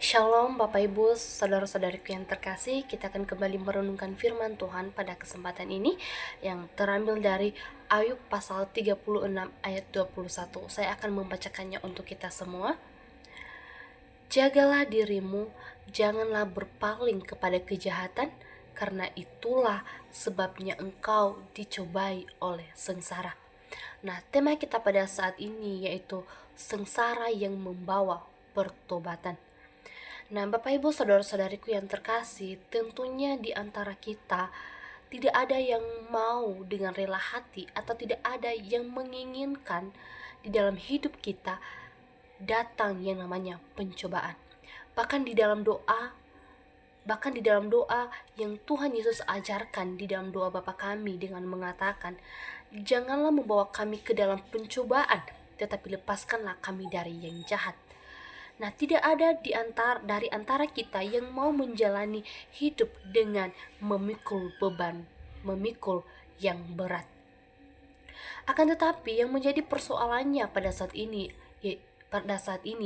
Shalom Bapak Ibu, saudara-saudariku yang terkasih. Kita akan kembali merenungkan firman Tuhan pada kesempatan ini yang terambil dari Ayub pasal 36 ayat 21. Saya akan membacakannya untuk kita semua. Jagalah dirimu, janganlah berpaling kepada kejahatan, karena itulah sebabnya engkau dicobai oleh sengsara. Nah, tema kita pada saat ini yaitu sengsara yang membawa pertobatan. Nah, Bapak Ibu saudara-saudariku yang terkasih, tentunya di antara kita tidak ada yang mau dengan rela hati atau tidak ada yang menginginkan di dalam hidup kita datang yang namanya pencobaan. Bahkan di dalam doa yang Tuhan Yesus ajarkan di dalam doa Bapa kami dengan mengatakan, "Janganlah membawa kami ke dalam pencobaan, tetapi lepaskanlah kami dari yang jahat." Nah, tidak ada dari antara kita yang mau menjalani hidup dengan memikul beban, memikul yang berat. Akan tetapi yang menjadi persoalannya pada saat ini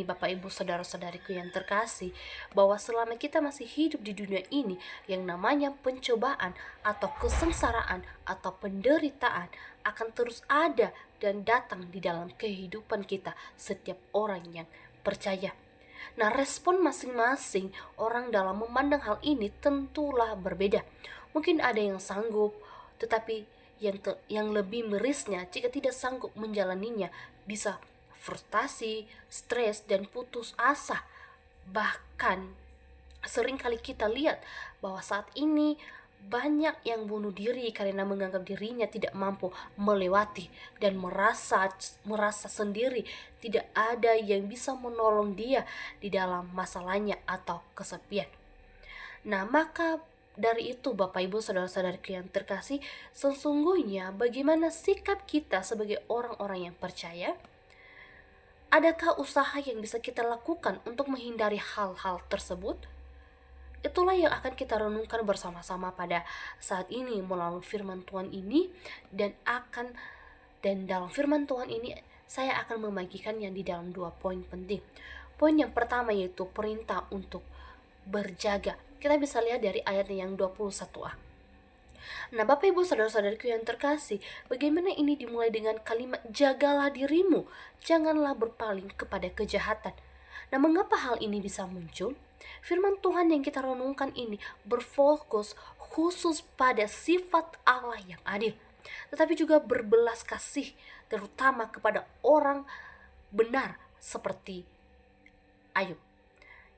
Bapak Ibu saudara-saudariku yang terkasih, bahwa selama kita masih hidup di dunia ini, yang namanya pencobaan atau kesengsaraan atau penderitaan akan terus ada dan datang di dalam kehidupan kita setiap orang yang percaya. Nah, respon masing-masing orang dalam memandang hal ini tentulah berbeda. Mungkin ada yang sanggup, tetapi yang lebih mirisnya jika tidak sanggup menjalaninya bisa frustasi, stres, dan putus asa. Bahkan seringkali kita lihat bahwa saat ini banyak yang bunuh diri karena menganggap dirinya tidak mampu melewati dan merasa sendiri tidak ada yang bisa menolong dia di dalam masalahnya atau kesepian. Nah, maka dari itu Bapak Ibu saudara-saudariku yang terkasih, sesungguhnya bagaimana sikap kita sebagai orang-orang yang percaya? Adakah usaha yang bisa kita lakukan untuk menghindari hal-hal tersebut? Itulah yang akan kita renungkan bersama-sama pada saat ini melalui firman Tuhan ini, dan dalam firman Tuhan ini saya akan membagikannya di dalam 2 poin penting. Poin yang pertama yaitu perintah untuk berjaga. Kita bisa lihat dari ayat yang 21a. Nah, Bapak Ibu saudara-saudariku yang terkasih, bagaimana ini dimulai dengan kalimat jagalah dirimu, janganlah berpaling kepada kejahatan. Nah, mengapa hal ini bisa muncul? Firman Tuhan yang kita renungkan ini berfokus khusus pada sifat Allah yang adil, tetapi juga berbelas kasih, terutama kepada orang benar seperti Ayub.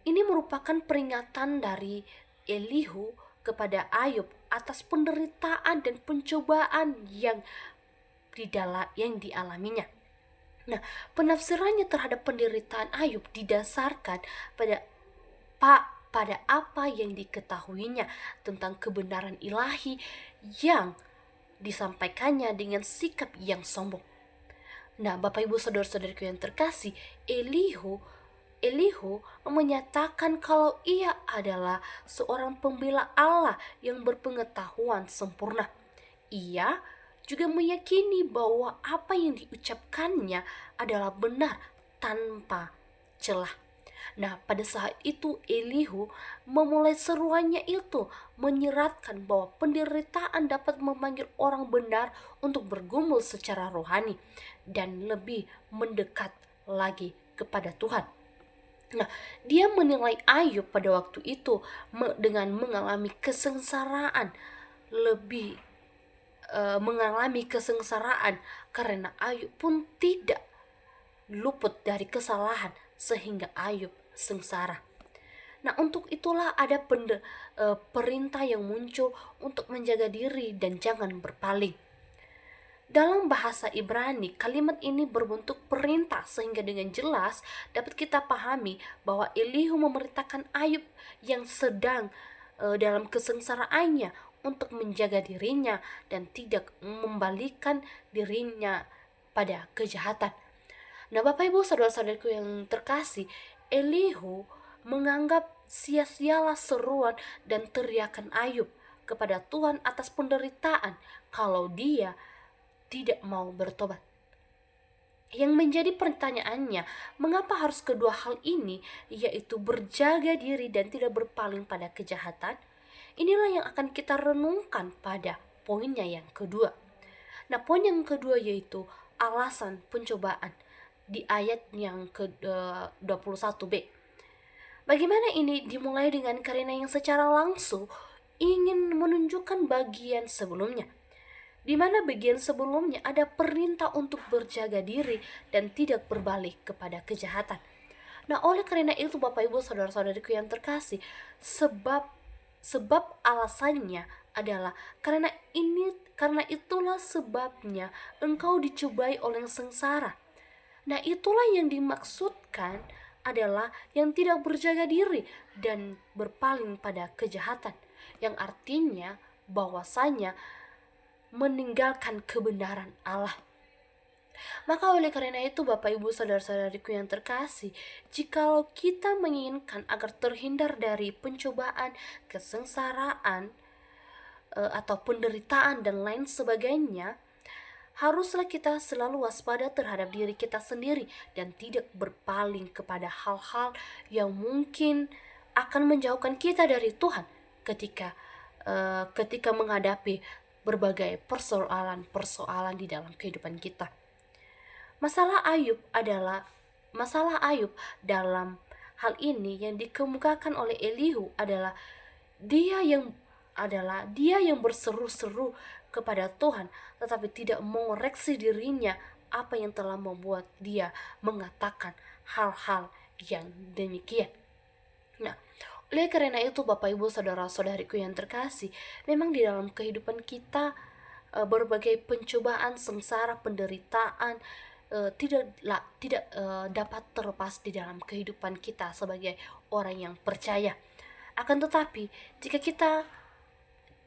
Ini merupakan peringatan dari Elihu kepada Ayub atas penderitaan dan pencobaan yang dialaminya. Nah, penafsirannya terhadap penderitaan Ayub didasarkan pada apa yang diketahuinya tentang kebenaran ilahi yang disampaikannya dengan sikap yang sombong. Nah, Bapak Ibu saudara-saudariku yang terkasih, Elihu menyatakan kalau ia adalah seorang pembela Allah yang berpengetahuan sempurna. Ia juga meyakini bahwa apa yang diucapkannya adalah benar tanpa celah. Nah, pada saat itu Elihu memulai seruannya itu menyeratkan bahwa penderitaan dapat memanggil orang benar untuk bergumul secara rohani dan lebih mendekat lagi kepada Tuhan. Nah, dia menilai Ayub pada waktu itu dengan mengalami kesengsaraan karena Ayub pun tidak luput dari kesalahan sehingga Ayub sengsara. Nah, untuk itulah ada perintah yang muncul untuk menjaga diri dan jangan berpaling. Dalam bahasa Ibrani, kalimat ini berbentuk perintah sehingga dengan jelas dapat kita pahami bahwa Elihu memerintahkan Ayub yang sedang dalam kesengsaraannya untuk menjaga dirinya dan tidak membalikan dirinya pada kejahatan. Nah, Bapak Ibu saudara-saudariku yang terkasih, Elihu menganggap sia-sialah seruan dan teriakan Ayub kepada Tuhan atas penderitaan kalau dia tidak mau bertobat. Yang menjadi pertanyaannya, mengapa harus kedua hal ini, yaitu berjaga diri dan tidak berpaling pada kejahatan? Inilah yang akan kita renungkan pada poinnya yang kedua. Nah, poin yang kedua yaitu alasan pencobaan di ayat yang ke-21b. Bagaimana ini dimulai dengan karena yang secara langsung ingin menunjukkan bagian sebelumnya, di mana bagian sebelumnya ada perintah untuk berjaga diri dan tidak berbalik kepada kejahatan. Nah, oleh karena itu Bapak Ibu saudara-saudariku yang terkasih, sebab alasannya adalah karena itulah sebabnya engkau dicobai oleh sengsara. Nah, itulah yang dimaksudkan adalah yang tidak berjaga diri dan berpaling pada kejahatan, yang artinya bahwasanya meninggalkan kebenaran Allah. Maka oleh karena itu Bapak Ibu saudara-saudariku yang terkasih, jikalau kita menginginkan agar terhindar dari pencobaan, kesengsaraan, atau penderitaan dan lain sebagainya, haruslah kita selalu waspada terhadap diri kita sendiri dan tidak berpaling kepada hal-hal yang mungkin akan menjauhkan kita dari Tuhan ketika menghadapi berbagai persoalan di dalam kehidupan kita. Masalah Ayub dalam hal ini yang dikemukakan oleh Elihu adalah dia yang berseru-seru kepada Tuhan, tetapi tidak mengoreksi dirinya apa yang telah membuat dia mengatakan hal-hal yang demikian. Nah, oleh karena itu Bapak Ibu saudara-saudariku yang terkasih, memang di dalam kehidupan kita berbagai pencobaan, sengsara, penderitaan tidak dapat terlepas di dalam kehidupan kita sebagai orang yang percaya. Akan tetapi,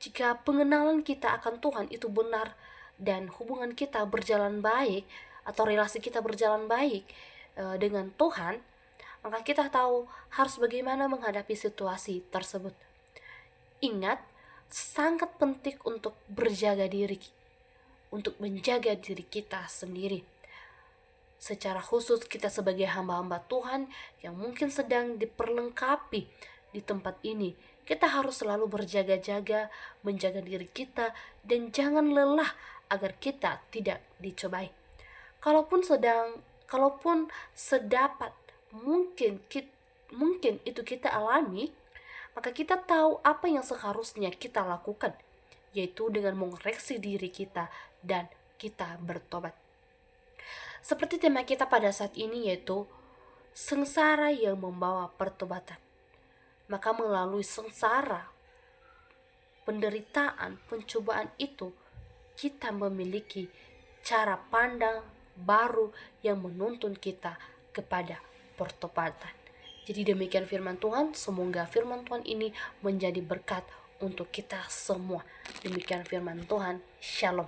jika pengenalan kita akan Tuhan itu benar dan hubungan kita berjalan baik atau relasi kita berjalan baik dengan Tuhan, maka kita tahu harus bagaimana menghadapi situasi tersebut. Ingat, sangat penting untuk berjaga diri, untuk menjaga diri kita sendiri. Secara khusus kita sebagai hamba-hamba Tuhan yang mungkin sedang diperlengkapi di tempat ini, kita harus selalu berjaga-jaga, menjaga diri kita, dan jangan lelah agar kita tidak dicobai. Kalaupun sedapat mungkin itu kita alami, maka kita tahu apa yang seharusnya kita lakukan, yaitu dengan mengoreksi diri kita dan kita bertobat. Seperti tema kita pada saat ini, yaitu sengsara yang membawa pertobatan. Maka melalui sengsara, penderitaan, pencobaan itu, kita memiliki cara pandang baru yang menuntun kita kepada pertobatan. Jadi demikian firman Tuhan, semoga firman Tuhan ini menjadi berkat untuk kita semua. Demikian firman Tuhan, Shalom.